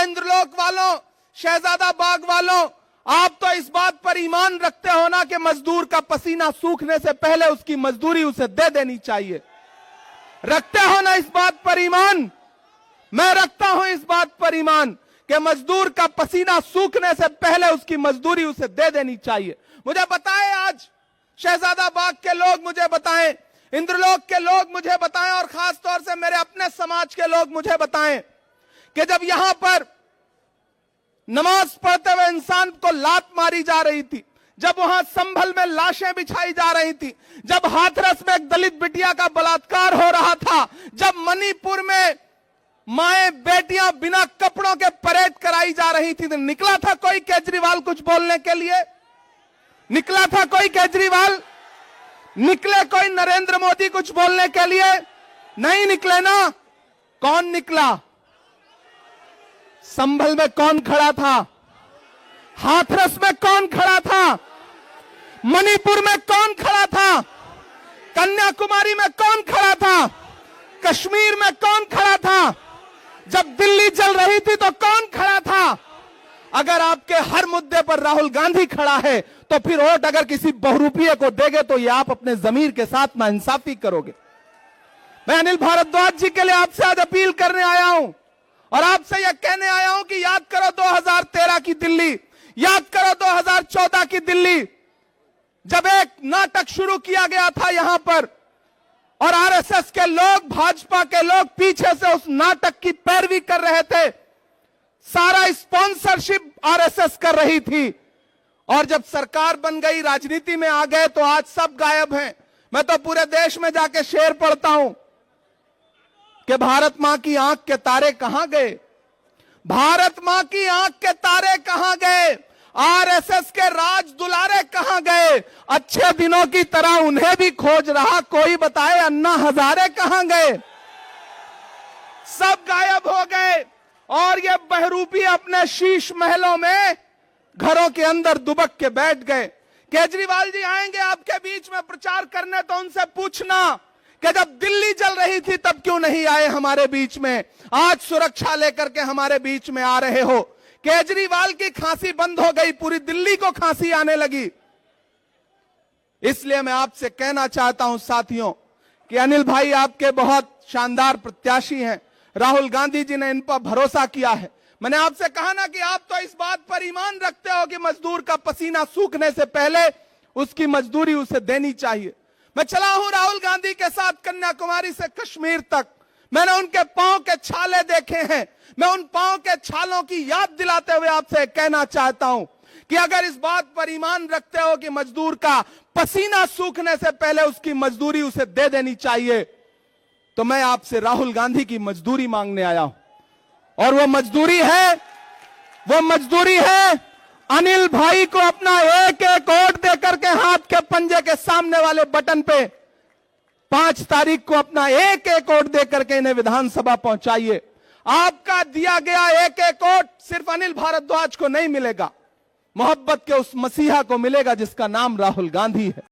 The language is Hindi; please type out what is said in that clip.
इंद्रलोक वालों, शहजादा बाग वालों, आप तो इस बात पर ईमान रखते हो ना कि मजदूर का पसीना सूखने से पहले उसकी मजदूरी उसे दे देनी चाहिए। रखते हो ना इस बात पर ईमान? मैं रखता हूं इस बात पर ईमान कि मजदूर का पसीना सूखने से पहले उसकी मजदूरी उसे दे देनी चाहिए। मुझे बताएं, आज शहजादा बाग के लोग मुझे बताएं, इंद्रलोक के लोग मुझे बताएं, और खास तौर से मेरे अपने समाज के लोग मुझे बताएं कि जब यहां पर नमाज पढ़ते हुए इंसान को लात मारी जा रही थी, जब वहां संभल में लाशें बिछाई जा रही थी, जब हाथरस में एक दलित बिटिया का बलात्कार हो रहा था, जब मणिपुर में माएं बेटियां बिना कपड़ों के परेड कराई जा रही थी, तो निकला था कोई केजरीवाल कुछ बोलने के लिए? निकला था कोई केजरीवाल? निकले कोई नरेंद्र मोदी कुछ बोलने के लिए? नहीं निकले ना। कौन निकला? संभल में कौन खड़ा था? हाथरस में कौन खड़ा था? मणिपुर में कौन खड़ा था? कन्याकुमारी में कौन खड़ा था? कश्मीर में कौन खड़ा था? जब दिल्ली जल रही थी तो कौन खड़ा था? अगर आपके हर मुद्दे पर राहुल गांधी खड़ा है तो फिर वोट अगर किसी बहुरूपीय को देंगे तो ये आप अपने जमीर के साथ नाइंसाफी करोगे। मैं अनिल भारद्वाज जी के लिए आपसे आज अपील करने आया हूं और आपसे यह कहने आया हूं कि याद करो 2013 की दिल्ली, याद करो 2014 की दिल्ली, जब एक नाटक शुरू किया गया था यहां पर और आरएसएस के लोग, भाजपा के लोग पीछे से उस नाटक की पैरवी कर रहे थे, सारा स्पॉन्सरशिप आरएसएस कर रही थी, और जब सरकार बन गई, राजनीति में आ गए तो आज सब गायब हैं। मैं तो पूरे देश में जाके शेर पढ़ता हूं कि भारत मां की आंख के तारे कहां गए, भारत मां की आंख के तारे कहां गए, आरएसएस के राज दुलारे कहां गए, अच्छे दिनों की तरह उन्हें भी खोज रहा कोई, बताए अन्ना हजारे कहां गए? सब गायब हो गए और ये बहरूपी अपने शीश महलों में, घरों के अंदर दुबक के बैठ गए। केजरीवाल जी आएंगे आपके बीच में प्रचार करने तो उनसे पूछना कि जब दिल्ली जल रही थी तब क्यों नहीं आए हमारे बीच में, आज सुरक्षा लेकर के हमारे बीच में आ रहे हो। केजरीवाल की खांसी बंद हो गई, पूरी दिल्ली को खांसी आने लगी। इसलिए मैं आपसे कहना चाहता हूं साथियों कि अनिल भाई आपके बहुत शानदार प्रत्याशी हैं, राहुल गांधी जी ने इन पर भरोसा किया है। मैंने आपसे कहा ना कि आप तो इस बात पर ईमान रखते हो कि मजदूर का पसीना सूखने से पहले उसकी मजदूरी उसे देनी चाहिए। मैं चला हूं राहुल गांधी के साथ कन्याकुमारी से कश्मीर तक, मैंने उनके पांव के छाले देखे हैं। मैं उन पांव के छालों की याद दिलाते हुए आपसे कहना चाहता हूं कि अगर इस बात पर ईमान रखते हो कि मजदूर का पसीना सूखने से पहले उसकी मजदूरी उसे दे देनी चाहिए, तो मैं आपसे राहुल गांधी की मजदूरी मांगने आया हूं। और वो मजदूरी है अनिल भाई को अपना एक एक वोट देकर के हाथ के पंजे के सामने वाले बटन पे 5 तारीख को अपना एक एक वोट देकर के इन्हें विधानसभा पहुंचाइए। आपका दिया गया एक एक वोट सिर्फ अनिल भारद्वाज को नहीं मिलेगा, मोहब्बत के उस मसीहा को मिलेगा जिसका नाम राहुल गांधी है।